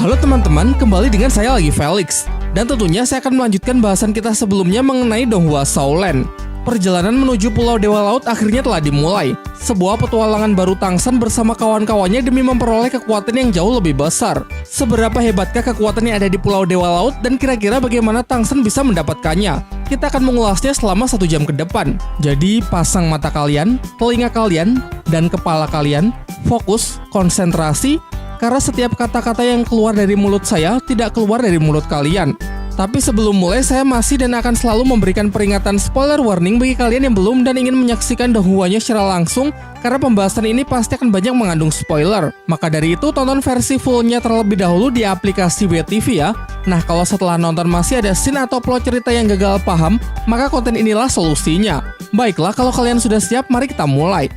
Halo teman-teman, kembali dengan saya lagi Felix. Dan tentunya saya akan melanjutkan bahasan kita sebelumnya mengenai Donghua Shaolan. Perjalanan menuju Pulau Dewa Laut akhirnya telah dimulai. Sebuah petualangan baru Tang Shen bersama kawan-kawannya demi memperoleh kekuatan yang jauh lebih besar. Seberapa hebatkah kekuatan yang ada di Pulau Dewa Laut dan kira-kira bagaimana Tang Shen bisa mendapatkannya? Kita akan mengulasnya selama 1 jam ke depan. Jadi pasang mata kalian, telinga kalian, dan kepala kalian. Fokus, konsentrasi, karena setiap kata-kata yang keluar dari mulut saya tidak keluar dari mulut kalian. Tapi sebelum mulai, saya masih dan akan selalu memberikan peringatan spoiler warning bagi kalian yang belum dan ingin menyaksikan Donghuanya secara langsung, karena pembahasan ini pasti akan banyak mengandung spoiler. Maka dari itu, tonton versi fullnya terlebih dahulu di aplikasi WeTV ya. Nah, kalau setelah nonton masih ada scene atau plot cerita yang gagal paham, maka konten inilah solusinya. Baiklah, kalau kalian sudah siap, mari kita mulai.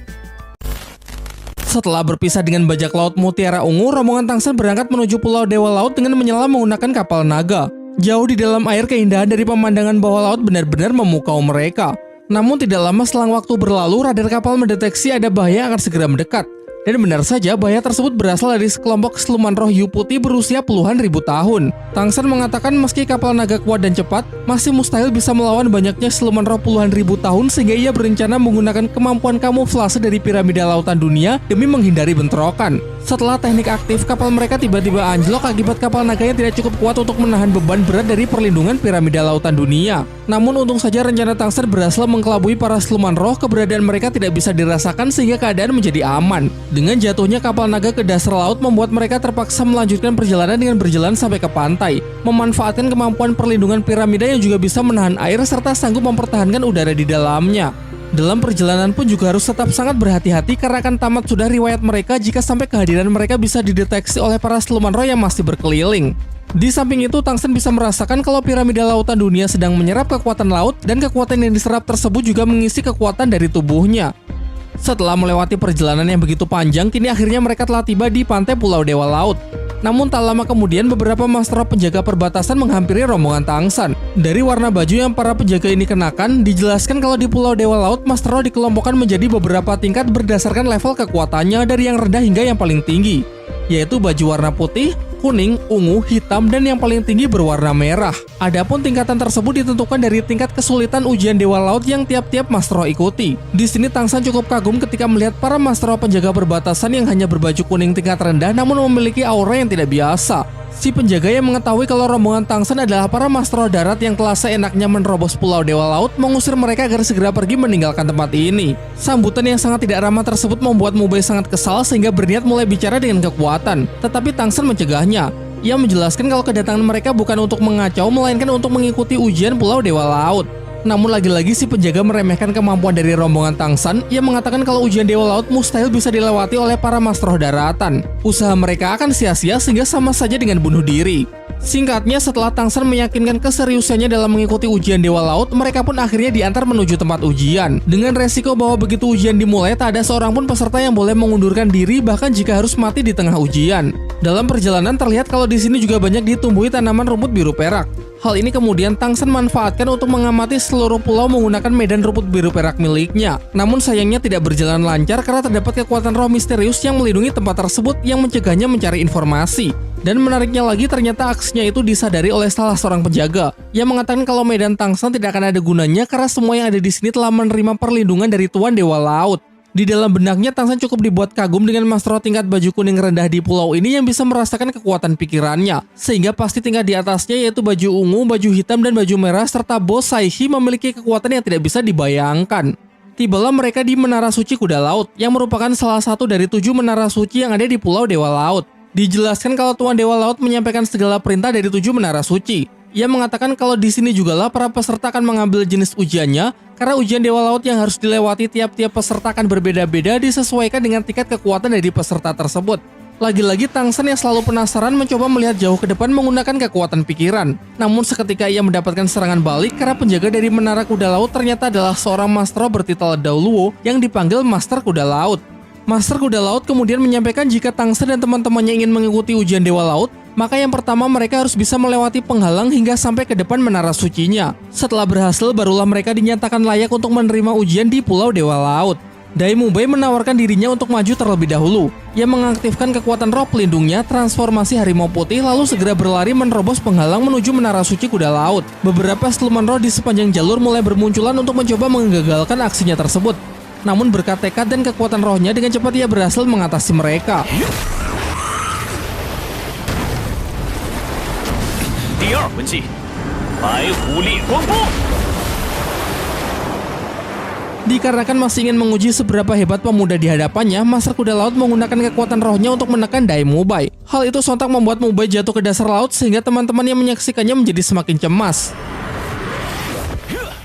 Setelah berpisah dengan bajak laut Mutiara Ungu, rombongan Tang Shen berangkat menuju Pulau Dewa Laut dengan menyelam menggunakan kapal naga. Jauh di dalam air, keindahan dari pemandangan bawah laut benar-benar memukau mereka. Namun tidak lama selang waktu berlalu, radar kapal mendeteksi ada bahaya yang akan segera mendekat. Dan benar saja, bahaya tersebut berasal dari sekelompok siluman roh hiu putih berusia puluhan ribu tahun. Tang Shen mengatakan meski kapal naga kuat dan cepat, masih mustahil bisa melawan banyaknya siluman roh puluhan ribu tahun, sehingga ia berencana menggunakan kemampuan kamuflase dari piramida lautan dunia demi menghindari bentrokan. Setelah teknik aktif, kapal mereka tiba-tiba anjlok akibat kapal naganya tidak cukup kuat untuk menahan beban berat dari perlindungan piramida lautan dunia. Namun untung saja rencana Tang Shen berhasil mengkelabui para siluman roh, keberadaan mereka tidak bisa dirasakan sehingga keadaan menjadi aman. Dengan jatuhnya kapal naga ke dasar laut membuat mereka terpaksa melanjutkan perjalanan dengan berjalan sampai ke pantai, memanfaatkan kemampuan perlindungan piramida yang juga bisa menahan air serta sanggup mempertahankan udara di dalamnya. Dalam perjalanan pun juga harus tetap sangat berhati-hati karena akan tamat sudah riwayat mereka jika sampai kehadiran mereka bisa dideteksi oleh para siluman roh yang masih berkeliling. Di samping itu, Tang Shen bisa merasakan kalau piramida lautan dunia sedang menyerap kekuatan laut dan kekuatan yang diserap tersebut juga mengisi kekuatan dari tubuhnya. Setelah melewati perjalanan yang begitu panjang, kini akhirnya mereka telah tiba di pantai Pulau Dewa Laut. Namun tak lama kemudian beberapa master penjaga perbatasan menghampiri rombongan Tang Shen. Dari warna baju yang para penjaga ini kenakan, dijelaskan kalau di Pulau Dewa Laut master dikelompokkan menjadi beberapa tingkat berdasarkan level kekuatannya dari yang rendah hingga yang paling tinggi, yaitu baju warna putih, kuning, ungu, hitam, dan yang paling tinggi berwarna merah. Adapun tingkatan tersebut ditentukan dari tingkat kesulitan ujian Dewa Laut yang tiap-tiap master ikuti. Di sini Tang Shen cukup kagum ketika melihat para master penjaga perbatasan yang hanya berbaju kuning tingkat rendah namun memiliki aura yang tidak biasa. Si penjaga yang mengetahui kalau rombongan Tang Shen adalah para master darat yang telah seenaknya menerobos Pulau Dewa Laut mengusir mereka agar segera pergi meninggalkan tempat ini. Sambutan yang sangat tidak ramah tersebut membuat Mubei sangat kesal sehingga berniat mulai bicara dengan kekuatan. Tetapi Tang Shen mencegahnya. Ia menjelaskan kalau kedatangan mereka bukan untuk mengacau melainkan untuk mengikuti ujian Pulau Dewa Laut. Namun lagi-lagi si penjaga meremehkan kemampuan dari rombongan Tang Shen. Ia mengatakan kalau ujian Dewa Laut mustahil bisa dilewati oleh para master daratan. Usaha mereka akan sia-sia sehingga sama saja dengan bunuh diri. Singkatnya, setelah Tang Shen meyakinkan keseriusannya dalam mengikuti ujian Dewa Laut, mereka pun akhirnya diantar menuju tempat ujian. Dengan resiko bahwa begitu ujian dimulai, tak ada seorang pun peserta yang boleh mengundurkan diri bahkan jika harus mati di tengah ujian. Dalam perjalanan terlihat kalau di sini juga banyak ditumbuhi tanaman rumput biru perak. Hal ini kemudian Tang Shen manfaatkan untuk mengamati seluruh pulau menggunakan medan rumput biru perak miliknya. Namun sayangnya tidak berjalan lancar karena terdapat kekuatan roh misterius yang melindungi tempat tersebut yang mencegahnya mencari informasi. Dan menariknya lagi, ternyata aksinya itu disadari oleh salah seorang penjaga yang mengatakan kalau medan Tang Shen tidak akan ada gunanya karena semua yang ada di sini telah menerima perlindungan dari Tuan Dewa Laut. Di dalam benaknya, Tang Shen cukup dibuat kagum dengan master tingkat baju kuning rendah di pulau ini yang bisa merasakan kekuatan pikirannya. Sehingga pasti tingkat di atasnya yaitu baju ungu, baju hitam, dan baju merah serta bos Saihi memiliki kekuatan yang tidak bisa dibayangkan. Tibalah mereka di Menara Suci Kuda Laut yang merupakan salah satu dari 7 menara suci yang ada di Pulau Dewa Laut. Dijelaskan kalau Tuan Dewa Laut menyampaikan segala perintah dari 7 menara suci. Ia mengatakan kalau di sini jugalah para peserta akan mengambil jenis ujiannya, karena ujian Dewa Laut yang harus dilewati tiap-tiap peserta akan berbeda-beda disesuaikan dengan tingkat kekuatan dari peserta tersebut. Lagi-lagi Tang Shen yang selalu penasaran mencoba melihat jauh ke depan menggunakan kekuatan pikiran. Namun seketika ia mendapatkan serangan balik karena penjaga dari Menara Kuda Laut ternyata adalah seorang master bertitel Dao Luo yang dipanggil Master Kuda Laut. Master Kuda Laut kemudian menyampaikan jika Tang Shen dan teman-temannya ingin mengikuti ujian Dewa Laut, maka yang pertama mereka harus bisa melewati penghalang hingga sampai ke depan menara sucinya. Setelah berhasil, barulah mereka dinyatakan layak untuk menerima ujian di Pulau Dewa Laut. Dai Mubai menawarkan dirinya untuk maju terlebih dahulu. Ia mengaktifkan kekuatan roh pelindungnya, transformasi harimau putih, lalu segera berlari menerobos penghalang menuju menara suci kuda laut. Beberapa siluman roh di sepanjang jalur mulai bermunculan untuk mencoba menggagalkan aksinya tersebut. Namun berkat tekad dan kekuatan rohnya, dengan cepat ia berhasil mengatasi mereka. Dikarenakan masih ingin menguji seberapa hebat pemuda di hadapannya, Master Kuda Laut menggunakan kekuatan rohnya untuk menekan Dai Mubai. Hal itu sontak membuat Mubai jatuh ke dasar laut sehingga teman-teman yang menyaksikannya menjadi semakin cemas.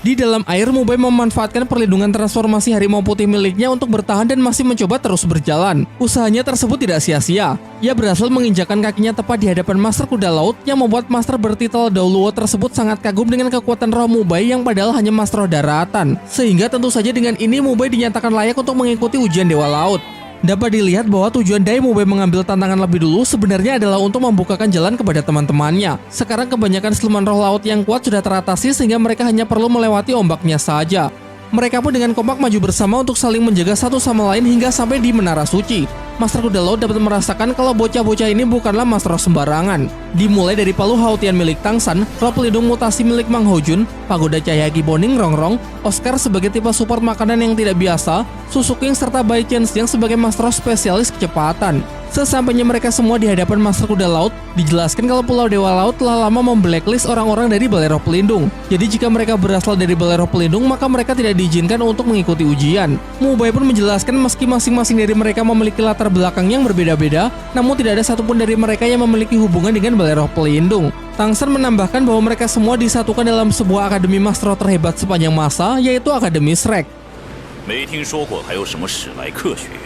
Di dalam air, Mubai memanfaatkan perlindungan transformasi harimau putih miliknya untuk bertahan dan masih mencoba terus berjalan. Usahanya tersebut tidak sia-sia. Ia berhasil menginjakkan kakinya tepat di hadapan Master Kuda Laut yang membuat Master bertitel Dauluo tersebut sangat kagum dengan kekuatan roh Mubai yang padahal hanya Master roh daratan. Sehingga tentu saja dengan ini Mubai dinyatakan layak untuk mengikuti ujian Dewa Laut. Dapat dilihat bahwa tujuan Dai Mubai mengambil tantangan lebih dulu sebenarnya adalah untuk membukakan jalan kepada teman-temannya. Sekarang kebanyakan siluman roh laut yang kuat sudah teratasi sehingga mereka hanya perlu melewati ombaknya saja. Mereka pun dengan kompak maju bersama untuk saling menjaga satu sama lain hingga sampai di Menara Suci. Master Kuda Laut dapat merasakan kalau bocah-bocah ini bukanlah master roh sembarangan. Dimulai dari palu Haotian milik Tang San, roh pelindung mutasi milik Mang Hojun, pagoda cahaya Giboning Rongrong, Oscar sebagai tipe support makanan yang tidak biasa, Susu King serta Bai Chen-xiang sebagai master roh spesialis kecepatan. Sesampainya mereka semua di hadapan Master Kuda Laut, dijelaskan kalau Pulau Dewa Laut telah lama memblacklist orang-orang dari Balai Roh Pelindung. Jadi jika mereka berasal dari Balai Roh Pelindung, maka mereka tidak diizinkan untuk mengikuti ujian. Mubai pun menjelaskan meski masing-masing dari mereka memiliki latar belakang yang berbeda-beda, namun tidak ada satupun dari mereka yang memiliki hubungan dengan Balai Roh Pelindung. Tang San menambahkan bahwa mereka semua disatukan dalam sebuah akademi master roh terhebat sepanjang masa, yaitu Akademi Shrek. 没听说过还有什么史莱克学院，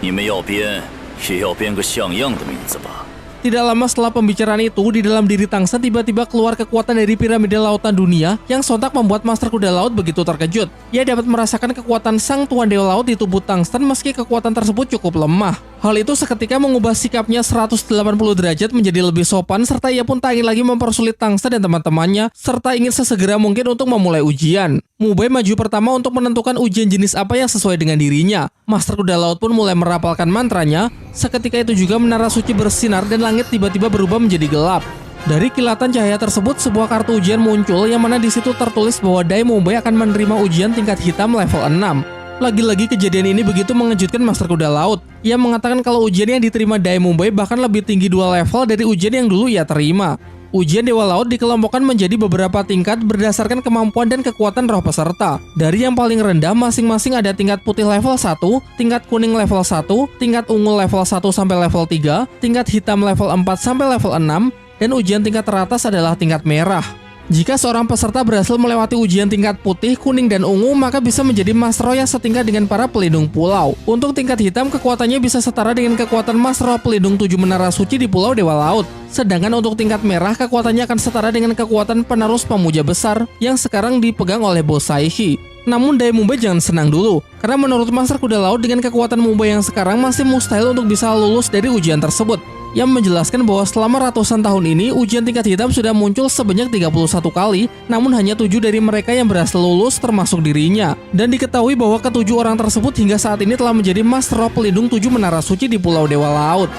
你们要编也要编个像样的名字吧。 Tidak lama setelah pembicaraan itu, di dalam diri Tang San tiba-tiba keluar kekuatan dari piramida lautan dunia yang sontak membuat Master Kuda Laut begitu terkejut. Ia dapat merasakan kekuatan Sang Tuan Dewa Laut di tubuh Tang San meski kekuatan tersebut cukup lemah. Hal itu seketika mengubah sikapnya 180 derajat menjadi lebih sopan, serta ia pun tak ingin lagi mempersulit Tang San dan teman-temannya, serta ingin sesegera mungkin untuk memulai ujian. Mubai maju pertama untuk menentukan ujian jenis apa yang sesuai dengan dirinya. Master Kuda Laut pun mulai merapalkan mantranya. Seketika itu juga Menara Suci bersinar dan langit tiba-tiba berubah menjadi gelap. Dari kilatan cahaya tersebut, sebuah kartu ujian muncul yang mana di situ tertulis bahwa Dai Mubai akan menerima ujian tingkat hitam level 6. Lagi-lagi kejadian ini begitu mengejutkan Master Kuda Laut. Ia mengatakan kalau ujian yang diterima Dai Mubai bahkan lebih tinggi 2 level dari ujian yang dulu ia terima. Ujian Dewa Laut dikelompokkan menjadi beberapa tingkat berdasarkan kemampuan dan kekuatan roh peserta. Dari yang paling rendah masing-masing ada tingkat putih level 1, tingkat kuning level 1, tingkat ungu level 1 sampai level 3, tingkat hitam level 4 sampai level 6, dan ujian tingkat teratas adalah tingkat merah. Jika seorang peserta berhasil melewati ujian tingkat putih, kuning, dan ungu, maka bisa menjadi Master Roh yang setingkat dengan para pelindung pulau. Untuk tingkat hitam, kekuatannya bisa setara dengan kekuatan Master Roh pelindung 7 Menara Suci di Pulau Dewa Laut. Sedangkan untuk tingkat merah, kekuatannya akan setara dengan kekuatan penerus pemuja besar yang sekarang dipegang oleh Bos Saishi. Namun Dai Mubai jangan senang dulu, karena menurut Master Kuda Laut dengan kekuatan Mubai yang sekarang masih mustahil untuk bisa lulus dari ujian tersebut. Yang menjelaskan bahwa selama ratusan tahun ini, ujian tingkat hitam sudah muncul sebanyak 31 kali, namun hanya 7 dari mereka yang berhasil lulus termasuk dirinya. Dan diketahui bahwa ke-7 orang tersebut hingga saat ini telah menjadi Master Roh pelindung 7 Menara Suci di Pulau Dewa Laut.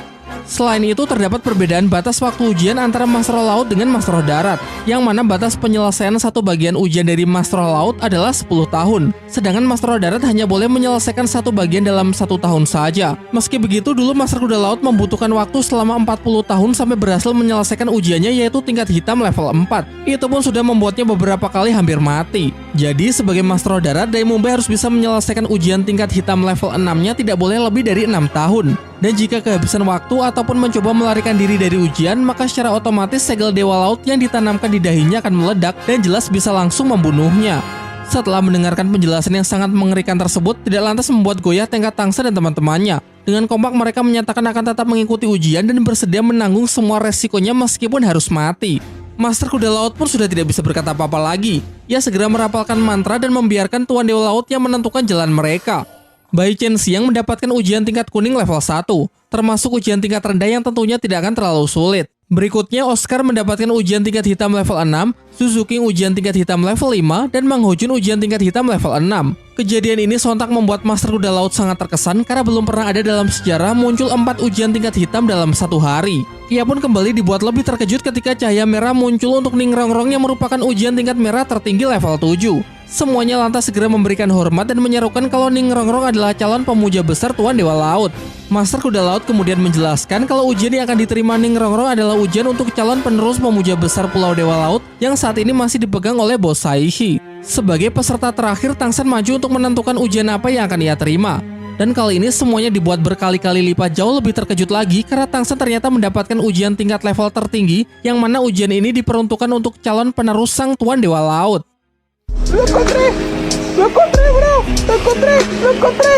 Selain itu, terdapat perbedaan batas waktu ujian antara Master Roh Laut dengan Master Roh Darat, yang mana batas penyelesaian satu bagian ujian dari Master Roh Laut adalah 10 tahun, sedangkan Master Roh Darat hanya boleh menyelesaikan satu bagian dalam 1 tahun saja. Meski begitu, dulu Master Kuda Laut membutuhkan waktu selama 40 tahun sampai berhasil menyelesaikan ujiannya, yaitu tingkat hitam level 4. Itu pun sudah membuatnya beberapa kali hampir mati. Jadi, sebagai Master Roh Darat, Dai Mubai harus bisa menyelesaikan ujian tingkat hitam level 6-nya tidak boleh lebih dari 6 tahun. Dan jika kehabisan waktu ataupun mencoba melarikan diri dari ujian, maka secara otomatis segel Dewa Laut yang ditanamkan di dahinya akan meledak dan jelas bisa langsung membunuhnya. Setelah mendengarkan penjelasan yang sangat mengerikan tersebut, tidak lantas membuat goyah tekad Tang San dan teman-temannya. Dengan kompak mereka menyatakan akan tetap mengikuti ujian dan bersedia menanggung semua resikonya meskipun harus mati. Master Kuda Laut pun sudah tidak bisa berkata apa-apa lagi. Ia segera merapalkan mantra dan membiarkan Tuan Dewa Laut yang menentukan jalan mereka. Bai Chen-xiang mendapatkan ujian tingkat kuning level 1, termasuk ujian tingkat rendah yang tentunya tidak akan terlalu sulit. Berikutnya, Oscar mendapatkan ujian tingkat hitam level 6, Suzuki ujian tingkat hitam level 5, dan Mang Hojun ujian tingkat hitam level 6. Kejadian ini sontak membuat Master Kuda Laut sangat terkesan karena belum pernah ada dalam sejarah muncul 4 ujian tingkat hitam dalam satu hari. Ia pun kembali dibuat lebih terkejut ketika cahaya merah muncul untuk Ningrongrong yang merupakan ujian tingkat merah tertinggi level 7. Semuanya lantas segera memberikan hormat dan menyerukan kalau Ningrongrong adalah calon pemuja besar Tuan Dewa Laut. Master Kuda Laut kemudian menjelaskan kalau ujian yang akan diterima Ningrongrong adalah ujian untuk calon penerus pemuja besar Pulau Dewa Laut yang saat ini masih dipegang oleh Bos Saihi. Sebagai peserta terakhir, Tangsen maju untuk menentukan ujian apa yang akan ia terima. Dan kali ini semuanya dibuat berkali-kali lipat jauh lebih terkejut lagi karena Tangsen ternyata mendapatkan ujian tingkat level tertinggi yang mana ujian ini diperuntukkan untuk calon penerus sang Tuan Dewa Laut. Lo encontré, bro. Lo encontré.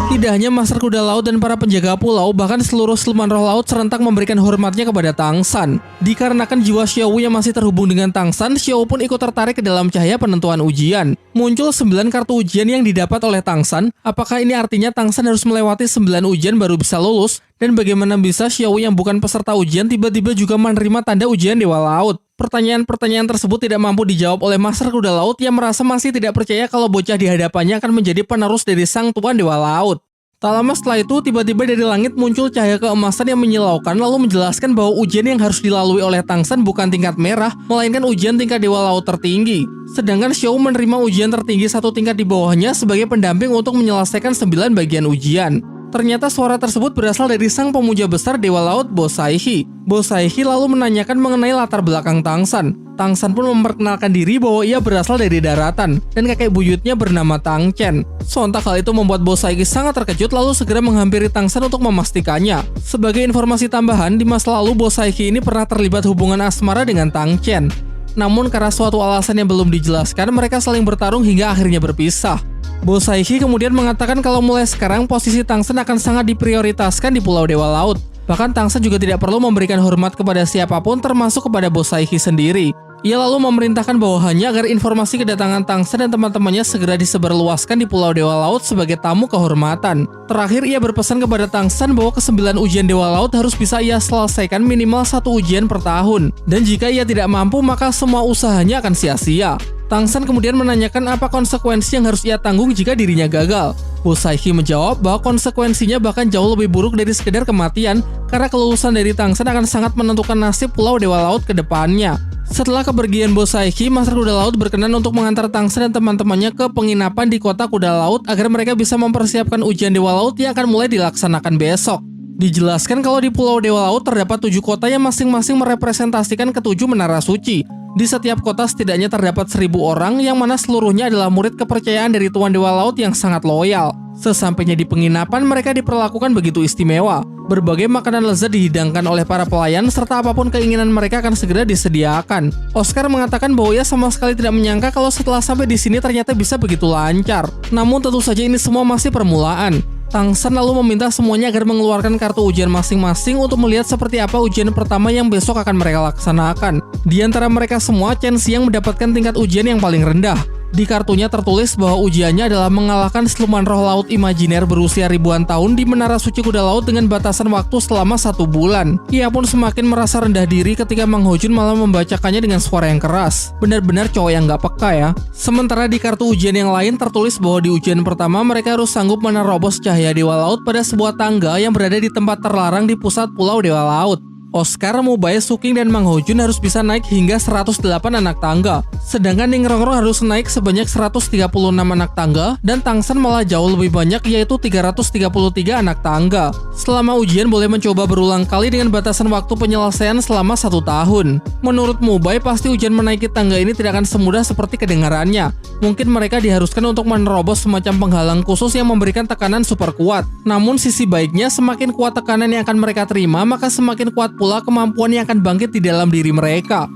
Tidak hanya Master Kuda Laut dan para penjaga pulau, bahkan seluruh siluman roh laut serentak memberikan hormatnya kepada Tangsan. Dikarenakan jiwa Xiaowu yang masih terhubung dengan Tangsan, Xiaowu pun ikut tertarik ke dalam cahaya penentuan ujian. Muncul 9 kartu ujian yang didapat oleh Tangsan. Apakah ini artinya Tangsan harus melewati 9 ujian baru bisa lulus? Dan bagaimana bisa Xiaowu yang bukan peserta ujian tiba-tiba juga menerima tanda ujian Dewa Laut? Pertanyaan-pertanyaan tersebut tidak mampu dijawab oleh Master Kuda Laut yang merasa masih tidak percaya kalau bocah di hadapannya akan menjadi penerus dari sang Tuan Dewa Laut. Tak lama setelah itu, tiba-tiba dari langit muncul cahaya keemasan yang menyilaukan lalu menjelaskan bahwa ujian yang harus dilalui oleh Tangsen bukan tingkat merah, melainkan ujian tingkat Dewa Laut tertinggi. Sedangkan Xiaowu menerima ujian tertinggi satu tingkat di bawahnya sebagai pendamping untuk menyelesaikan 9 bagian ujian. Ternyata suara tersebut berasal dari sang pemuja besar Dewa Laut, Bos Saihi. Bos Saihi lalu menanyakan mengenai latar belakang Tangsan. Tangsan pun memperkenalkan diri bahwa ia berasal dari daratan, dan kakek buyutnya bernama Tang Chen. Sontak hal itu membuat Bos Saihi sangat terkejut lalu segera menghampiri Tangsan untuk memastikannya. Sebagai informasi tambahan, di masa lalu Bos Saihi ini pernah terlibat hubungan asmara dengan Tang Chen. Namun karena suatu alasan yang belum dijelaskan, mereka saling bertarung hingga akhirnya berpisah. Bos Saihi kemudian mengatakan kalau mulai sekarang posisi Tangsen akan sangat diprioritaskan di Pulau Dewa Laut. Bahkan Tangsen juga tidak perlu memberikan hormat kepada siapapun termasuk kepada Bos Saihi sendiri. Ia lalu memerintahkan bawahannya agar informasi kedatangan Tangsen dan teman-temannya segera disebarluaskan di Pulau Dewa Laut sebagai tamu kehormatan. Terakhir ia berpesan kepada Tangsen bahwa ke-9 ujian Dewa Laut harus bisa ia selesaikan minimal 1 ujian per tahun. Dan jika ia tidak mampu maka semua usahanya akan sia-sia. Tangsen kemudian menanyakan apa konsekuensi yang harus ia tanggung jika dirinya gagal. Bos Saihi menjawab bahwa konsekuensinya bahkan jauh lebih buruk dari sekedar kematian karena kelulusan dari Tangsen akan sangat menentukan nasib Pulau Dewa Laut ke depannya. Setelah kepergian Bos Saihi, Master Kuda Laut berkenan untuk mengantar Tangsen dan teman-temannya ke penginapan di kota Kuda Laut agar mereka bisa mempersiapkan ujian Dewa Laut yang akan mulai dilaksanakan besok. Dijelaskan kalau di Pulau Dewa Laut terdapat 7 kota yang masing-masing merepresentasikan ke-7 menara suci. Di setiap kota setidaknya terdapat 1000 orang yang mana seluruhnya adalah murid kepercayaan dari Tuan Dewa Laut yang sangat loyal. Sesampainya di penginapan, mereka diperlakukan begitu istimewa. Berbagai makanan lezat dihidangkan oleh para pelayan serta apapun keinginan mereka akan segera disediakan. Oscar mengatakan bahwa ia sama sekali tidak menyangka kalau setelah sampai di sini ternyata bisa begitu lancar. Namun tentu saja ini semua masih permulaan. Tangsen lalu meminta semuanya agar mengeluarkan kartu ujian masing-masing untuk melihat seperti apa ujian pertama yang besok akan mereka laksanakan. Di antara mereka semua, Chen Xiang mendapatkan tingkat ujian yang paling rendah. Di kartunya tertulis bahwa ujiannya adalah mengalahkan siluman roh laut imajiner berusia ribuan tahun di Menara Suci Kuda Laut dengan batasan waktu selama 1 bulan. Ia pun semakin merasa rendah diri ketika Mang Hojun malah membacakannya dengan suara yang keras. Benar-benar cowok yang gak peka ya. Sementara di kartu ujian yang lain tertulis bahwa di ujian pertama mereka harus sanggup menerobos cahaya Dewa Laut pada sebuah tangga yang berada di tempat terlarang di pusat Pulau Dewa Laut. Oscar, Mubai, Suking, dan Mang Hojun harus bisa naik hingga 108 anak tangga. Sedangkan Ningrongrong harus naik sebanyak 136 anak tangga, dan Tangsen malah jauh lebih banyak yaitu 333 anak tangga. Selama ujian boleh mencoba berulang kali dengan batasan waktu penyelesaian selama 1 tahun. Menurut Mubai, pasti ujian menaiki tangga ini tidak akan semudah seperti kedengarannya. Mungkin mereka diharuskan untuk menerobos semacam penghalang khusus yang memberikan tekanan super kuat. Namun sisi baiknya, semakin kuat tekanan yang akan mereka terima, maka semakin kuat pula kemampuan yang akan bangkit di dalam diri mereka.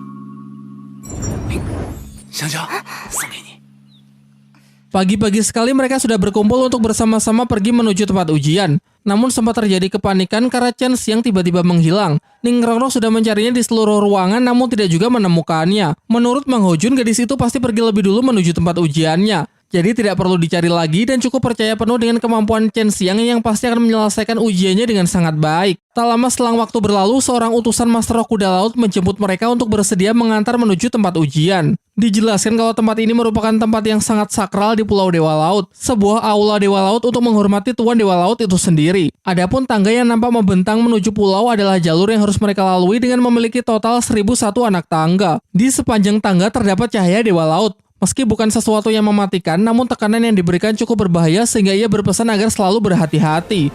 Pagi-pagi sekali mereka sudah berkumpul untuk bersama-sama pergi menuju tempat ujian. Namun sempat terjadi kepanikan karena Chen Xiang tiba-tiba menghilang. Ningrongrong sudah mencarinya di seluruh ruangan namun tidak juga menemukannya. Menurut Mang Hojun, gadis itu pasti pergi lebih dulu menuju tempat ujiannya. Jadi tidak perlu dicari lagi dan cukup percaya penuh dengan kemampuan Chen Xiang yang pasti akan menyelesaikan ujiannya dengan sangat baik. Tak lama selang waktu berlalu, seorang utusan Master Roh Kuda Laut menjemput mereka untuk bersedia mengantar menuju tempat ujian. Dijelaskan kalau tempat ini merupakan tempat yang sangat sakral di Pulau Dewa Laut, sebuah aula Dewa Laut untuk menghormati Tuan Dewa Laut itu sendiri. Adapun tangga yang nampak membentang menuju pulau adalah jalur yang harus mereka lalui dengan memiliki total 1001 anak tangga. Di sepanjang tangga terdapat cahaya Dewa Laut. Meski bukan sesuatu yang mematikan, namun tekanan yang diberikan cukup berbahaya sehingga ia berpesan agar selalu berhati-hati.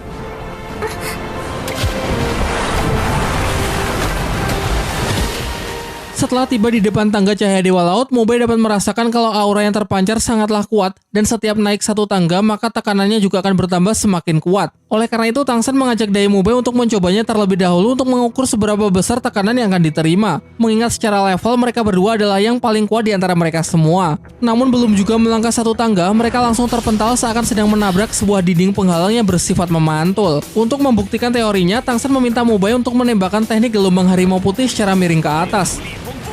Setelah tiba di depan tangga cahaya Dewa Laut, Mubei dapat merasakan kalau aura yang terpancar sangatlah kuat dan setiap naik satu tangga maka tekanannya juga akan bertambah semakin kuat. Oleh karena itu, Tang San mengajak Dai Mubei untuk mencobanya terlebih dahulu untuk mengukur seberapa besar tekanan yang akan diterima. Mengingat secara level mereka berdua adalah yang paling kuat di antara mereka semua. Namun belum juga melangkah satu tangga, mereka langsung terpental seakan sedang menabrak sebuah dinding penghalang yang bersifat memantul. Untuk membuktikan teorinya, Tang San meminta Mubei untuk menembakkan teknik gelombang harimau putih secara miring ke atas.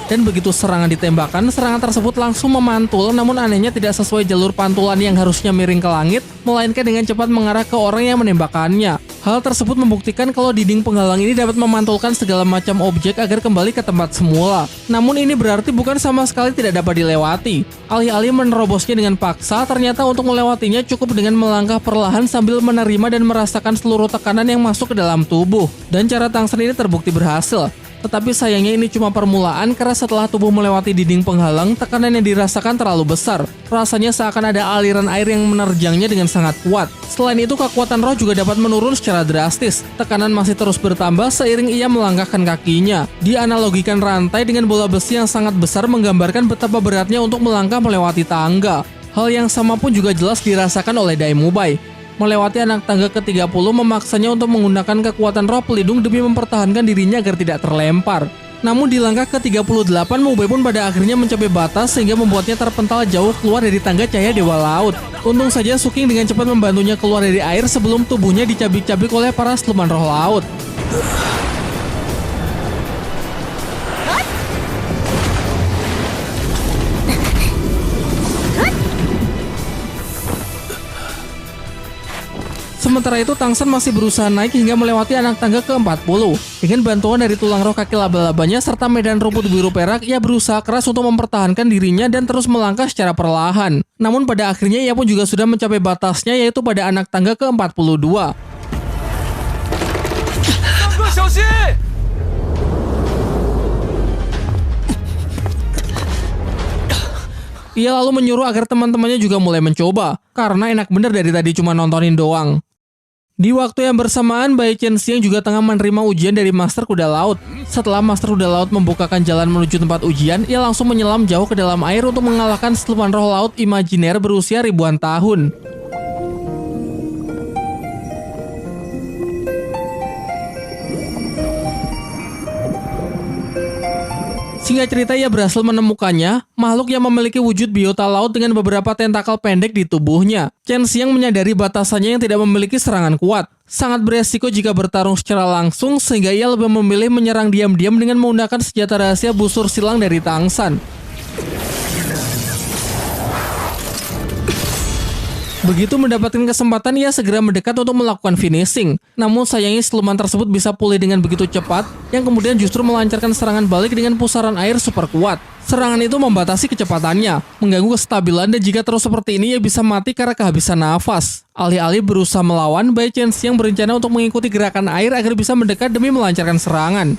Dan begitu serangan ditembakkan, serangan tersebut langsung memantul, namun anehnya tidak sesuai jalur pantulan yang harusnya miring ke langit, melainkan dengan cepat mengarah ke orang yang menembakkannya. Hal tersebut membuktikan kalau dinding penghalang ini dapat memantulkan segala macam objek agar kembali ke tempat semula. Namun ini berarti bukan sama sekali tidak dapat dilewati. Alih-alih menerobosnya dengan paksa, ternyata untuk melewatinya cukup dengan melangkah perlahan sambil menerima dan merasakan seluruh tekanan yang masuk ke dalam tubuh. Dan cara Tang San ini terbukti berhasil. Tetapi sayangnya ini cuma permulaan karena setelah tubuh melewati dinding penghalang, tekanan yang dirasakan terlalu besar. Rasanya seakan ada aliran air yang menerjangnya dengan sangat kuat. Selain itu, kekuatan roh juga dapat menurun secara drastis. Tekanan masih terus bertambah seiring ia melangkahkan kakinya. Dianalogikan rantai dengan bola besi yang sangat besar menggambarkan betapa beratnya untuk melangkah melewati tangga. Hal yang sama pun juga jelas dirasakan oleh Dai Mubei. Melewati anak tangga ke-30 memaksanya untuk menggunakan kekuatan roh pelindung demi mempertahankan dirinya agar tidak terlempar. Namun di langkah ke-38, Mubei pun pada akhirnya mencapai batas sehingga membuatnya terpental jauh keluar dari tangga cahaya Dewa Laut. Untung saja Suking dengan cepat membantunya keluar dari air sebelum tubuhnya dicabik-cabik oleh para siluman roh laut. Sementara itu, Tang San masih berusaha naik hingga melewati anak tangga ke-40. Dengan bantuan dari tulang roh kaki laba-labanya serta medan rumput biru perak, ia berusaha keras untuk mempertahankan dirinya dan terus melangkah secara perlahan. Namun pada akhirnya ia pun juga sudah mencapai batasnya, yaitu pada anak tangga ke-42. Ia lalu menyuruh agar teman-temannya juga mulai mencoba, karena enak bener dari tadi cuma nontonin doang. Di waktu yang bersamaan, Bai Chen Xiang juga tengah menerima ujian dari Master Kuda Laut. Setelah Master Kuda Laut membukakan jalan menuju tempat ujian, ia langsung menyelam jauh ke dalam air untuk mengalahkan siluman roh laut imajiner berusia ribuan tahun. Singkat cerita, ia berhasil menemukannya, makhluk yang memiliki wujud biota laut dengan beberapa tentakel pendek di tubuhnya. Chen Xiang menyadari batasannya yang tidak memiliki serangan kuat. Sangat beresiko jika bertarung secara langsung, sehingga ia lebih memilih menyerang diam-diam dengan menggunakan senjata rahasia busur silang dari Tang San. Begitu mendapatkan kesempatan, ia segera mendekat untuk melakukan finishing. Namun sayangnya siluman tersebut bisa pulih dengan begitu cepat, yang kemudian justru melancarkan serangan balik dengan pusaran air super kuat. Serangan itu membatasi kecepatannya, mengganggu kestabilan, dan jika terus seperti ini ia bisa mati karena kehabisan nafas. Alih-alih berusaha melawan, Bai Chen Xiang berencana untuk mengikuti gerakan air agar bisa mendekat demi melancarkan serangan.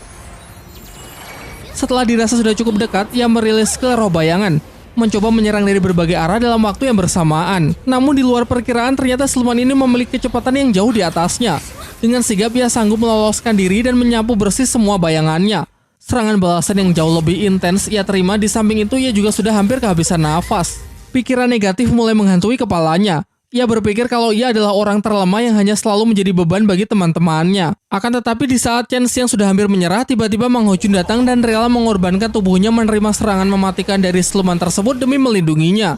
Setelah dirasa sudah cukup dekat, ia merilis skill roh bayangan, mencoba menyerang dari berbagai arah dalam waktu yang bersamaan. Namun di luar perkiraan, ternyata siluman ini memiliki kecepatan yang jauh di atasnya. Dengan sigap ia sanggup meloloskan diri dan menyapu bersih semua bayangannya. Serangan balasan yang jauh lebih intens ia terima, di samping itu ia juga sudah hampir kehabisan nafas. Pikiran negatif mulai menghantui kepalanya. Ia berpikir kalau ia adalah orang terlemah yang hanya selalu menjadi beban bagi teman-temannya. Akan tetapi di saat Chen Xiang sudah hampir menyerah, tiba-tiba Mang Hojun datang dan rela mengorbankan tubuhnya menerima serangan mematikan dari siluman tersebut demi melindunginya.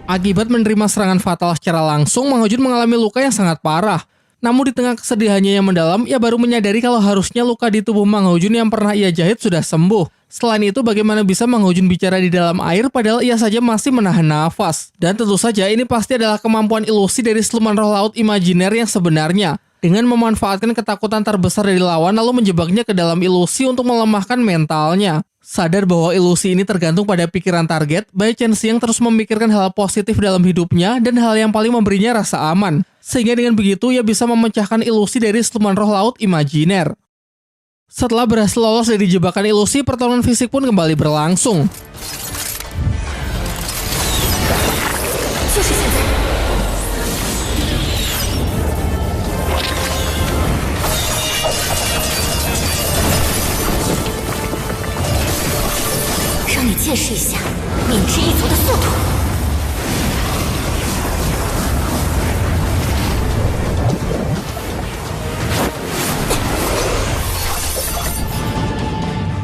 Akibat menerima serangan fatal secara langsung, Mang Hojun mengalami luka yang sangat parah. Namun di tengah kesedihannya yang mendalam, ia baru menyadari kalau harusnya luka di tubuh Mang Ho Jun yang pernah ia jahit sudah sembuh. Selain itu, bagaimana bisa Mang Ho Jun bicara di dalam air padahal ia saja masih menahan nafas? Dan tentu saja ini pasti adalah kemampuan ilusi dari siluman roh laut imajiner yang sebenarnya. Dengan memanfaatkan ketakutan terbesar dari lawan lalu menjebaknya ke dalam ilusi untuk melemahkan mentalnya. Sadar bahwa ilusi ini tergantung pada pikiran target, Bai Chen Xiang terus memikirkan hal positif dalam hidupnya dan hal yang paling memberinya rasa aman. Sehingga dengan begitu ia bisa memecahkan ilusi dari siluman roh laut imajiner. Setelah berhasil lolos dari jebakan ilusi, pertarungan fisik pun kembali berlangsung. 就是现在！让你见识一下泯之一族的速度。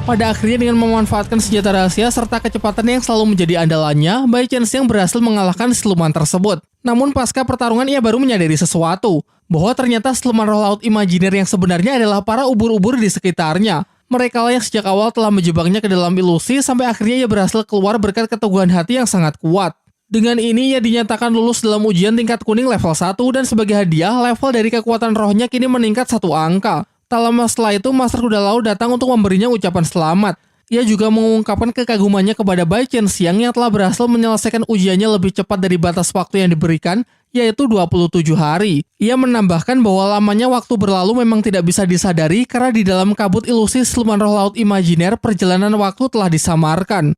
Pada akhirnya dengan memanfaatkan senjata rahasia serta kecepatan yang selalu menjadi andalannya, Bai Chen Xiang berhasil mengalahkan siluman tersebut. Namun pasca pertarungan ia baru menyadari sesuatu, bahwa ternyata siluman roh laut imajiner yang sebenarnya adalah para ubur-ubur di sekitarnya. Mereka lah yang sejak awal telah menjebaknya ke dalam ilusi sampai akhirnya ia berhasil keluar berkat keteguhan hati yang sangat kuat. Dengan ini ia dinyatakan lulus dalam ujian tingkat kuning level 1 dan sebagai hadiah level dari kekuatan rohnya kini meningkat 1 angka. Tak lama setelah itu, Master Kuda Laut datang untuk memberinya ucapan selamat. Ia juga mengungkapkan kekagumannya kepada Bai Chen Xiang yang telah berhasil menyelesaikan ujiannya lebih cepat dari batas waktu yang diberikan, yaitu 27 hari. Ia menambahkan bahwa lamanya waktu berlalu memang tidak bisa disadari karena di dalam kabut ilusi siluman roh laut imajiner perjalanan waktu telah disamarkan.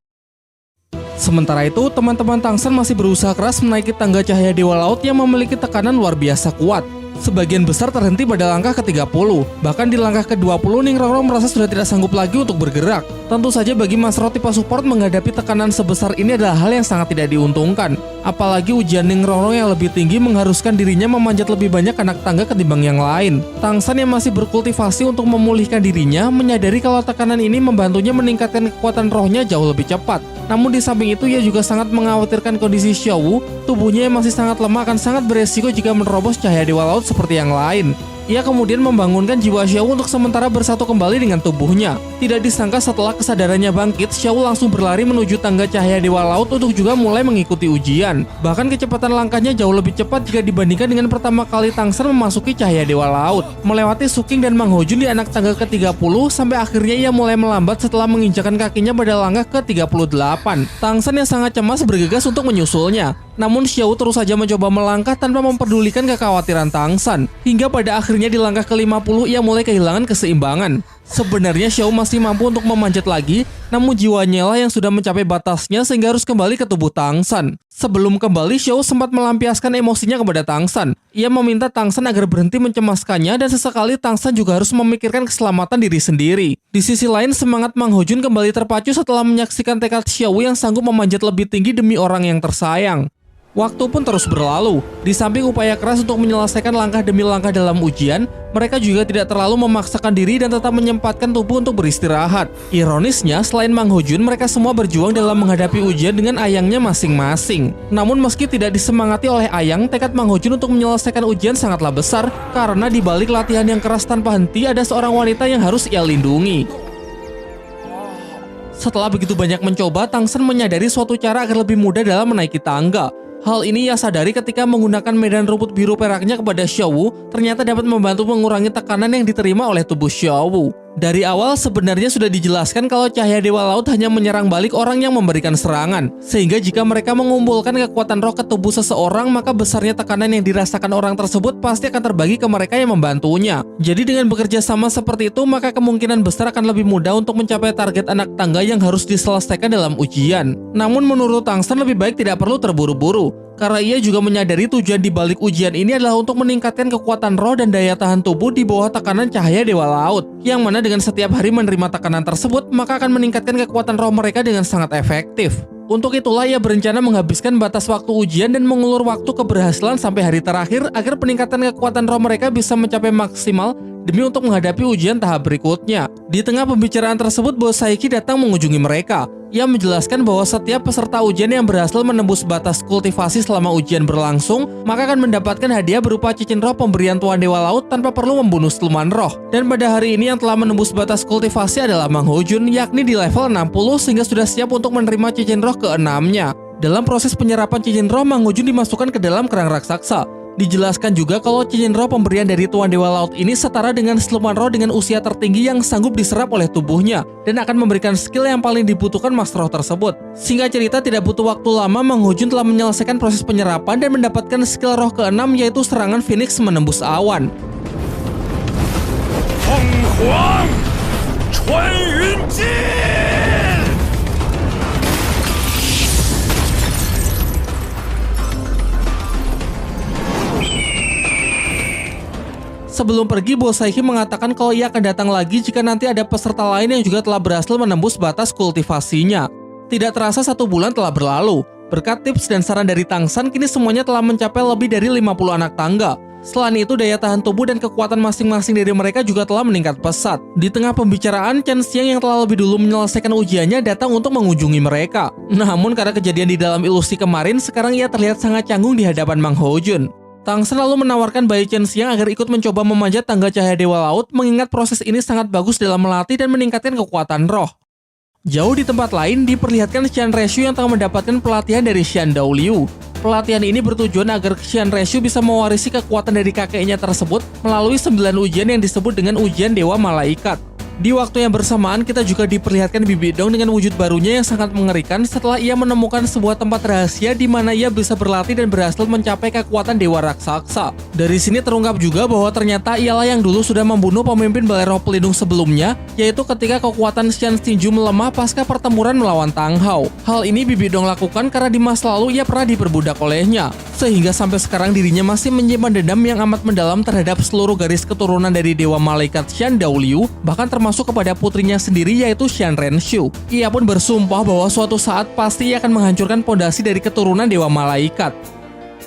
Sementara itu, teman-teman Tangsan masih berusaha keras menaiki tangga cahaya Dewa Laut yang memiliki tekanan luar biasa kuat. Sebagian besar terhenti pada langkah ke-30. Bahkan di langkah ke-20, Ning Rongrong merasa sudah tidak sanggup lagi untuk bergerak. Tentu saja bagi Mas Rao tipe support menghadapi tekanan sebesar ini adalah hal yang sangat tidak diuntungkan. Apalagi ujian Ning Rongrong yang lebih tinggi mengharuskan dirinya memanjat lebih banyak anak tangga ketimbang yang lain. Tangsan yang masih berkultivasi untuk memulihkan dirinya menyadari kalau tekanan ini membantunya meningkatkan kekuatan rohnya jauh lebih cepat. Namun di samping itu ia juga sangat mengkhawatirkan kondisi Xiao Wu, tubuhnya yang masih sangat lemah akan sangat beresiko jika menerobos cahaya Dewa Laut seperti yang lain. Ia kemudian membangunkan jiwa Xiao Wu untuk sementara bersatu kembali dengan tubuhnya. Tidak disangka setelah kesadarannya bangkit, Xiao Wu langsung berlari menuju tangga cahaya Dewa Laut untuk juga mulai mengikuti ujian. Bahkan kecepatan langkahnya jauh lebih cepat jika dibandingkan dengan pertama kali Tangsan memasuki cahaya Dewa Laut. Melewati Suking dan Mang Ho Jun di anak tangga ke-30 sampai akhirnya ia mulai melambat setelah menginjakan kakinya pada langkah ke-38. Tangsan yang sangat cemas bergegas untuk menyusulnya. Namun Xiao Wu terus saja mencoba melangkah tanpa memperdulikan kekhawatiran Tangsan. Hingga pada akhirnya di langkah ke-50 ia mulai kehilangan keseimbangan. Sebenarnya Xiao Wu masih mampu untuk memanjat lagi, namun jiwanya lah yang sudah mencapai batasnya sehingga harus kembali ke tubuh Tangsan. Sebelum kembali, Xiao Wu sempat melampiaskan emosinya kepada Tangsan. Ia meminta Tangsan agar berhenti mencemaskannya dan sesekali Tangsan juga harus memikirkan keselamatan diri sendiri. Di sisi lain, semangat Mang Ho Jun kembali terpacu setelah menyaksikan tekad Xiao Wu yang sanggup memanjat lebih tinggi demi orang yang tersayang. Waktu pun terus berlalu. Di samping upaya keras untuk menyelesaikan langkah demi langkah dalam ujian, mereka juga tidak terlalu memaksakan diri dan tetap menyempatkan tubuh untuk beristirahat. Ironisnya, selain Mang Ho Jun, mereka semua berjuang dalam menghadapi ujian dengan ayangnya masing-masing. Namun meski tidak disemangati oleh ayang, tekad Mang Ho Jun untuk menyelesaikan ujian sangatlah besar karena di balik latihan yang keras tanpa henti ada seorang wanita yang harus ia lindungi. Setelah begitu banyak mencoba, Tangsan menyadari suatu cara agar lebih mudah dalam menaiki tangga. Hal ini ia sadari ketika menggunakan medan rumput biru peraknya kepada Xiao Wu, ternyata dapat membantu mengurangi tekanan yang diterima oleh tubuh Xiao Wu. Dari awal sebenarnya sudah dijelaskan kalau cahaya Dewa Laut hanya menyerang balik orang yang memberikan serangan. Sehingga jika mereka mengumpulkan kekuatan roh ke tubuh seseorang, maka besarnya tekanan yang dirasakan orang tersebut pasti akan terbagi ke mereka yang membantunya. Jadi dengan bekerja sama seperti itu, maka kemungkinan besar akan lebih mudah untuk mencapai target anak tangga yang harus diselesaikan dalam ujian. Namun menurut Tangsan lebih baik tidak perlu terburu-buru. Karena ia juga menyadari tujuan di balik ujian ini adalah untuk meningkatkan kekuatan roh dan daya tahan tubuh di bawah tekanan cahaya Dewa Laut. Yang mana dengan setiap hari menerima tekanan tersebut, maka akan meningkatkan kekuatan roh mereka dengan sangat efektif. Untuk itulah ia berencana menghabiskan batas waktu ujian dan mengulur waktu keberhasilan sampai hari terakhir agar peningkatan kekuatan roh mereka bisa mencapai maksimal demi untuk menghadapi ujian tahap berikutnya. Di tengah pembicaraan tersebut, Bos Saiki datang mengunjungi mereka. Ia menjelaskan bahwa setiap peserta ujian yang berhasil menembus batas kultivasi selama ujian berlangsung, maka akan mendapatkan hadiah berupa cincin roh pemberian Tuan Dewa Laut tanpa perlu membunuh siluman roh. Dan pada hari ini yang telah menembus batas kultivasi adalah Mang Hojun, yakni di level 60 sehingga sudah siap untuk menerima cincin roh ke-6-nya. Dalam proses penyerapan cincin roh, Mang Hojun dimasukkan ke dalam kerang raksasa. Dijelaskan juga kalau cincin roh pemberian dari Tuan Dewa Laut ini setara dengan siluman roh dengan usia tertinggi yang sanggup diserap oleh tubuhnya dan akan memberikan skill yang paling dibutuhkan master roh tersebut. Singkat cerita, tidak butuh waktu lama, Mang Hojun telah menyelesaikan proses penyerapan dan mendapatkan skill roh ke-6 yaitu serangan Phoenix menembus awan. Penghuang Chuan Yun Jin. Sebelum pergi, Bos Saiki mengatakan kalau ia akan datang lagi jika nanti ada peserta lain yang juga telah berhasil menembus batas kultivasinya. Tidak terasa 1 bulan telah berlalu. Berkat tips dan saran dari Tang San, kini semuanya telah mencapai lebih dari 50 anak tangga. Selain itu, daya tahan tubuh dan kekuatan masing-masing dari mereka juga telah meningkat pesat. Di tengah pembicaraan, Chen Xiang yang telah lebih dulu menyelesaikan ujiannya datang untuk mengunjungi mereka. Namun karena kejadian di dalam ilusi kemarin, sekarang ia terlihat sangat canggung di hadapan Mang Hojun. Tang San lalu menawarkan bayi Chen Xiang agar ikut mencoba memanjat tangga cahaya Dewa Laut, mengingat proses ini sangat bagus dalam melatih dan meningkatkan kekuatan roh. Jauh di tempat lain, diperlihatkan Xian Reshu yang tengah mendapatkan pelatihan dari Xian Daoliu. Pelatihan ini bertujuan agar Xian Reshu bisa mewarisi kekuatan dari kakeknya tersebut melalui 9 ujian yang disebut dengan ujian Dewa Malaikat. Di waktu yang bersamaan, kita juga diperlihatkan Bibi Dong dengan wujud barunya yang sangat mengerikan setelah ia menemukan sebuah tempat rahasia di mana ia bisa berlatih dan berhasil mencapai kekuatan Dewa Raksasa. Dari sini terungkap juga bahwa ternyata ialah yang dulu sudah membunuh pemimpin Balai Roh Pelindung sebelumnya, yaitu ketika kekuatan Xian Xinju melemah pasca pertempuran melawan Tang Hao. Hal ini Bibi Dong lakukan karena di masa lalu ia pernah diperbudak olehnya, sehingga sampai sekarang dirinya masih menyimpan dendam yang amat mendalam terhadap seluruh garis keturunan dari Dewa Malaikat Xian Daoliu, bahkan termasuk kepada putrinya sendiri yaitu Xian Renshu. Ia pun bersumpah bahwa suatu saat pasti ia akan menghancurkan pondasi dari keturunan Dewa Malaikat.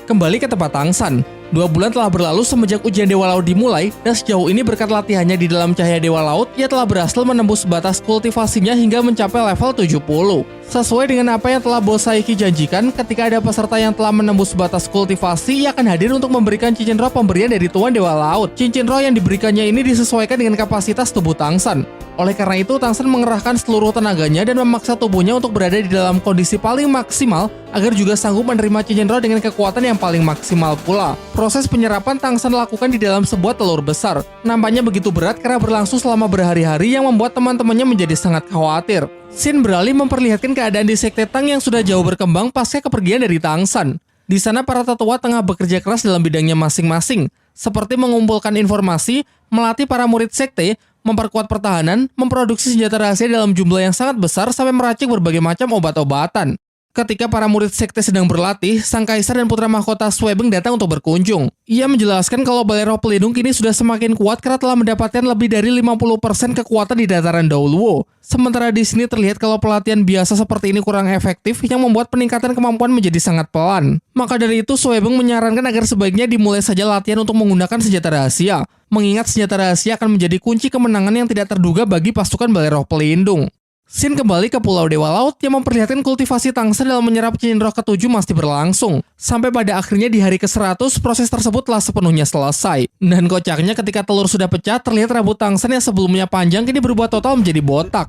Kembali ke tempat Tang San. 2 bulan telah berlalu semenjak ujian Dewa Laut dimulai, dan sejauh ini berkat latihannya di dalam cahaya Dewa Laut, ia telah berhasil menembus batas kultivasinya hingga mencapai level 70. Sesuai dengan apa yang telah Bos Saiki janjikan, ketika ada peserta yang telah menembus batas kultivasi, ia akan hadir untuk memberikan cincin roh pemberian dari Tuan Dewa Laut. Cincin roh yang diberikannya ini disesuaikan dengan kapasitas tubuh Tang San. Oleh karena itu, Tang San mengerahkan seluruh tenaganya dan memaksa tubuhnya untuk berada di dalam kondisi paling maksimal agar juga sanggup menerima cincin roh dengan kekuatan yang paling maksimal pula. Proses penyerapan Tang San lakukan di dalam sebuah telur besar. Nampaknya begitu berat karena berlangsung selama berhari-hari yang membuat teman-temannya menjadi sangat khawatir. Scene beralih memperlihatkan keadaan di Sekte Tang yang sudah jauh berkembang pasca kepergian dari Tang San. Di sana para tetua tengah bekerja keras dalam bidangnya masing-masing, seperti mengumpulkan informasi, melatih para murid sekte, memperkuat pertahanan, memproduksi senjata rahasia dalam jumlah yang sangat besar sampai meracik berbagai macam obat-obatan. Ketika para murid sekte sedang berlatih, Sang Kaisar dan putra mahkota Suebeng datang untuk berkunjung. Ia menjelaskan kalau Balai Roh Pelindung kini sudah semakin kuat karena telah mendapatkan lebih dari 50% kekuatan di dataran Daoluo. Sementara di sini terlihat kalau pelatihan biasa seperti ini kurang efektif yang membuat peningkatan kemampuan menjadi sangat pelan. Maka dari itu Suebeng menyarankan agar sebaiknya dimulai saja latihan untuk menggunakan senjata rahasia, mengingat senjata rahasia akan menjadi kunci kemenangan yang tidak terduga bagi pasukan Balai Roh Pelindung. Scene kembali ke Pulau Dewa Laut yang memperlihatkan kultivasi Tang San dalam menyerap cincin roh ke-7 masih berlangsung. Sampai pada akhirnya di hari ke-100, proses tersebut telah sepenuhnya selesai. Dan kocaknya ketika telur sudah pecah, terlihat rambut Tang San yang sebelumnya panjang kini berubah total menjadi botak.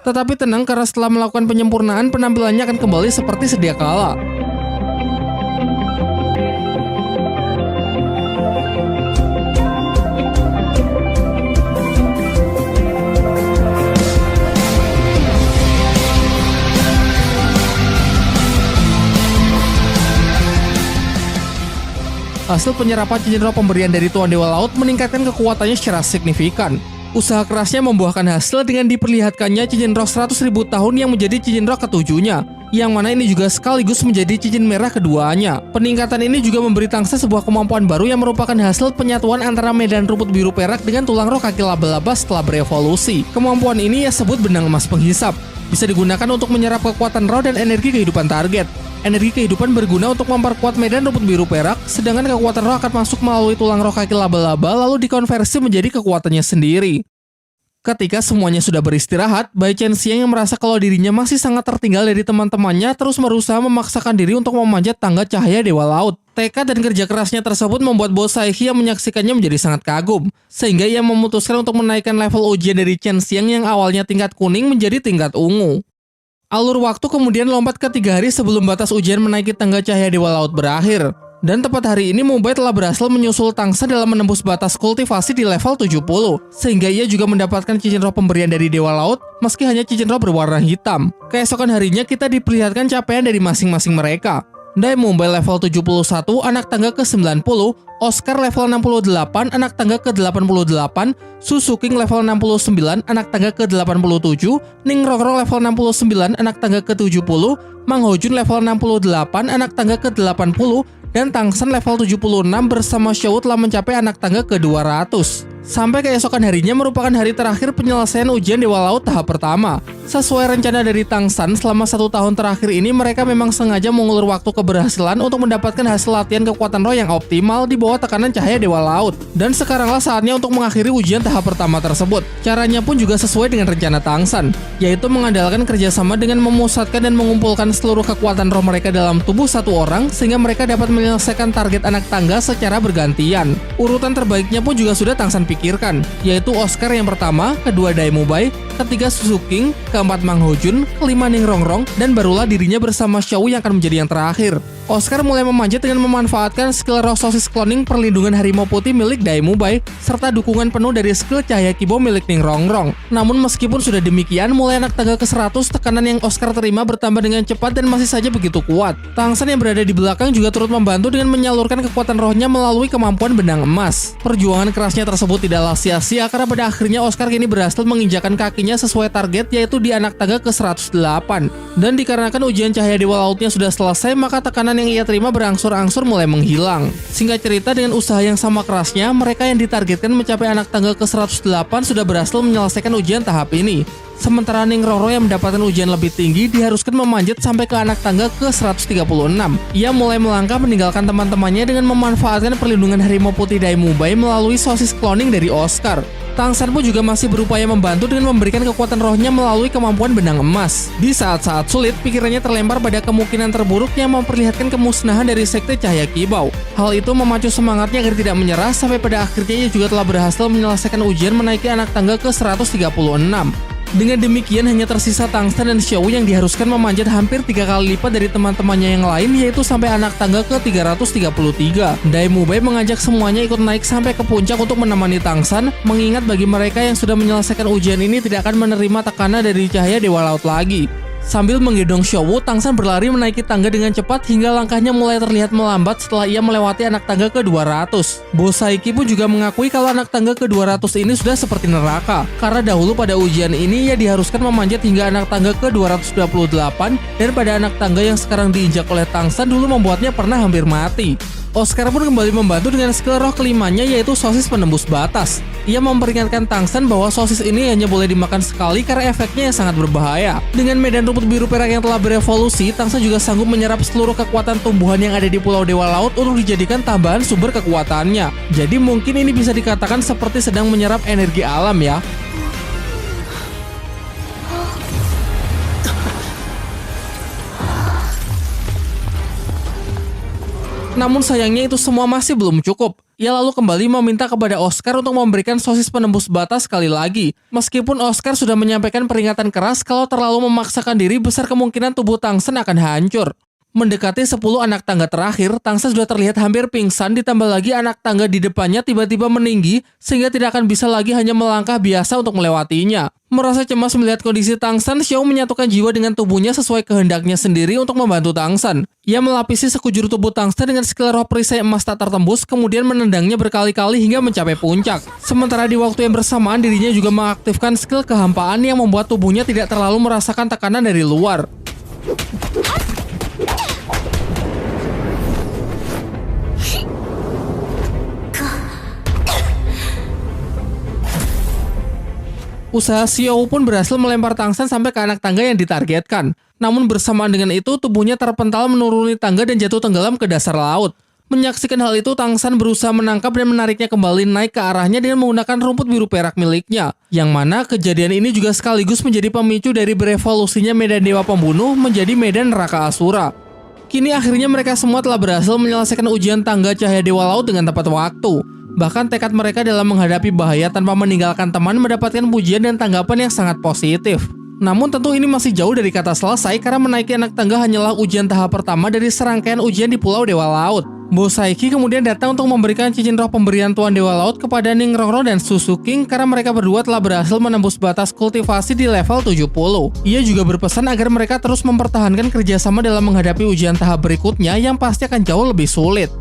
Tetapi tenang karena setelah melakukan penyempurnaan, penampilannya akan kembali seperti sedia kala. Hasil penyerapan cincin roh pemberian dari Tuan Dewa Laut meningkatkan kekuatannya secara signifikan. Usaha kerasnya membuahkan hasil dengan diperlihatkannya cincin roh 100.000 tahun yang menjadi cincin roh ke-7-nya, yang mana ini juga sekaligus menjadi cincin merah keduanya. Peningkatan ini juga memberi Tang San sebuah kemampuan baru yang merupakan hasil penyatuan antara medan rumput biru perak dengan tulang roh kaki laba-laba setelah berevolusi. Kemampuan ini ia sebut benang emas penghisap. Bisa digunakan untuk menyerap kekuatan roh dan energi kehidupan target. Energi kehidupan berguna untuk memperkuat medan rumput biru perak, sedangkan kekuatan roh akan masuk melalui tulang roh kaki laba-laba lalu dikonversi menjadi kekuatannya sendiri. Ketika semuanya sudah beristirahat, Bai Chen Xiang yang merasa kalau dirinya masih sangat tertinggal dari teman-temannya terus berusaha memaksakan diri untuk memanjat tangga cahaya Dewa Laut. Tekad dan kerja kerasnya tersebut membuat Bo Saihi yang menyaksikannya menjadi sangat kagum, sehingga ia memutuskan untuk menaikkan level ujian dari Chen Xiang yang awalnya tingkat kuning menjadi tingkat ungu. Alur waktu kemudian lompat ke 3 hari sebelum batas ujian menaiki tangga cahaya Dewa Laut berakhir. Dan tepat hari ini Mu Bai telah berhasil menyusul Tangsa dalam menembus batas kultivasi di level 70, sehingga ia juga mendapatkan cincin roh pemberian dari Dewa Laut meski hanya cincin roh berwarna hitam. Keesokan harinya kita diperlihatkan capaian dari masing-masing mereka. Dai Mu Bai level 71, anak tangga ke-90, Oscar level 68, anak tangga ke-88, Susu King level 69, anak tangga ke-87, Ning Rongrong level 69, anak tangga ke-70, Mang Ho Jun level 68, anak tangga ke-80, dan Tangsan level 76 bersama Xiao telah mencapai anak tangga ke-200. Sampai keesokan harinya merupakan hari terakhir penyelesaian ujian Dewa Laut tahap pertama. Sesuai rencana dari Tangsan, selama 1 tahun terakhir ini mereka memang sengaja mengulur waktu keberhasilan untuk mendapatkan hasil latihan kekuatan roh yang optimal di bawah tekanan cahaya Dewa Laut. Dan sekaranglah saatnya untuk mengakhiri ujian tahap pertama tersebut. Caranya pun juga sesuai dengan rencana Tangsan, yaitu mengandalkan kerjasama dengan memusatkan dan mengumpulkan seluruh kekuatan roh mereka dalam tubuh satu orang sehingga mereka dapat menyelesaikan target anak tangga secara bergantian. Urutan terbaiknya pun juga sudah Tangsan pikirkan, yaitu Oscar yang pertama, kedua Dai Mu Bai, ketiga Susu King, keempat Mang Ho Jun, kelima Ning Rongrong, dan barulah dirinya bersama Xiao yang akan menjadi yang terakhir. Oscar mulai memanjat dengan memanfaatkan skill roh sosis cloning perlindungan harimau putih milik Dai Mu Bai, serta dukungan penuh dari skill cahaya kibo milik Ning Rongrong. Namun meskipun sudah demikian, mulai anak tangga ke-100, tekanan yang Oscar terima bertambah dengan cepat dan masih saja begitu kuat. Tangsan yang berada di belakang juga turut membantu dengan menyalurkan kekuatan rohnya melalui kemampuan benang emas. Perjuangan kerasnya tersebut tidaklah sia-sia karena pada akhirnya Oscar kini berhasil menginjakan kakinya sesuai target, yaitu di anak tangga ke-108. Dan dikarenakan ujian cahaya Dewa Lautnya sudah selesai, maka tekanan yang ia terima berangsur-angsur mulai menghilang. Singkat cerita, dengan usaha yang sama kerasnya, mereka yang ditargetkan mencapai anak tangga ke-108 sudah berhasil menyelesaikan ujian tahap ini. Sementara Ning Rongrong yang mendapatkan ujian lebih tinggi diharuskan memanjat sampai ke anak tangga ke-136. Ia mulai melangkah meninggalkan teman-temannya dengan memanfaatkan perlindungan harimau putih Dai Mu Bai melalui sosis cloning dari Oscar. Tangsan pun juga masih berupaya membantu dengan memberikan kekuatan rohnya melalui kemampuan benang emas. Di saat-saat sulit, pikirannya terlempar pada kemungkinan terburuk yang memperlihatkan kemusnahan dari sekte cahaya kibau. Hal itu memacu semangatnya agar tidak menyerah sampai pada akhirnya ia juga telah berhasil menyelesaikan ujian menaiki anak tangga ke-136. Dengan demikian hanya tersisa Tangsan dan Xiao yang diharuskan memanjat hampir 3 kali lipat dari teman-temannya yang lain, yaitu sampai anak tangga ke-333. Dai Mu Bai mengajak semuanya ikut naik sampai ke puncak untuk menemani Tangsan, mengingat bagi mereka yang sudah menyelesaikan ujian ini tidak akan menerima tekanan dari cahaya Dewa Laut lagi. Sambil menggendong Xiao, Tangsan berlari menaiki tangga dengan cepat hingga langkahnya mulai terlihat melambat setelah ia melewati anak tangga ke-200. Bo Saihi pun juga mengakui kalau anak tangga ke-200 ini sudah seperti neraka, karena dahulu pada ujian ini ia diharuskan memanjat hingga anak tangga ke-228, dan pada anak tangga yang sekarang diinjak oleh Tangsan dulu membuatnya pernah hampir mati. Oscar pun kembali membantu dengan skill roh kelimanya, yaitu sosis penembus batas. Ia memperingatkan Tangsan bahwa sosis ini hanya boleh dimakan sekali karena efeknya yang sangat berbahaya. Dengan medan rumput biru perak yang telah berevolusi, Tangsan juga sanggup menyerap seluruh kekuatan tumbuhan yang ada di Pulau Dewa Laut untuk dijadikan tambahan sumber kekuatannya. Jadi mungkin ini bisa dikatakan seperti sedang menyerap energi alam ya. Namun sayangnya itu semua masih belum cukup. Ia lalu kembali meminta kepada Oscar untuk memberikan sosis penembus batas sekali lagi. Meskipun Oscar sudah menyampaikan peringatan keras kalau terlalu memaksakan diri, besar kemungkinan tubuh Tangsan akan hancur. Mendekati 10 anak tangga terakhir, Tangsan sudah terlihat hampir pingsan, ditambah lagi anak tangga di depannya tiba-tiba meninggi sehingga tidak akan bisa lagi hanya melangkah biasa untuk melewatinya. Merasa cemas melihat kondisi Tangsan, Xiao menyatukan jiwa dengan tubuhnya sesuai kehendaknya sendiri untuk membantu Tangsan. Ia melapisi sekujur tubuh Tangsan dengan skill roh perisai emas tak tertembus, kemudian menendangnya berkali-kali hingga mencapai puncak. Sementara di waktu yang bersamaan, dirinya juga mengaktifkan skill kehampaan yang membuat tubuhnya tidak terlalu merasakan tekanan dari luar. Usaha Xiao pun berhasil melempar Tangsan sampai ke anak tangga yang ditargetkan. Namun bersamaan dengan itu, tubuhnya terpental menuruni tangga dan jatuh tenggelam ke dasar laut. Menyaksikan hal itu, Tang San berusaha menangkap dan menariknya kembali naik ke arahnya dengan menggunakan rumput biru perak miliknya. Yang mana kejadian ini juga sekaligus menjadi pemicu dari berevolusinya medan Dewa Pembunuh menjadi medan neraka Asura. Kini akhirnya mereka semua telah berhasil menyelesaikan ujian tangga cahaya Dewa Laut dengan tepat waktu. Bahkan tekad mereka dalam menghadapi bahaya tanpa meninggalkan teman mendapatkan pujian dan tanggapan yang sangat positif. Namun tentu ini masih jauh dari kata selesai karena menaiki anak tangga hanyalah ujian tahap pertama dari serangkaian ujian di Pulau Dewa Laut. Bos Saiki kemudian datang untuk memberikan cincin roh pemberian Tuan Dewa Laut kepada Ning Rongro dan Susu King karena mereka berdua telah berhasil menembus batas kultivasi di level 70. Ia juga berpesan agar mereka terus mempertahankan kerjasama dalam menghadapi ujian tahap berikutnya yang pasti akan jauh lebih sulit.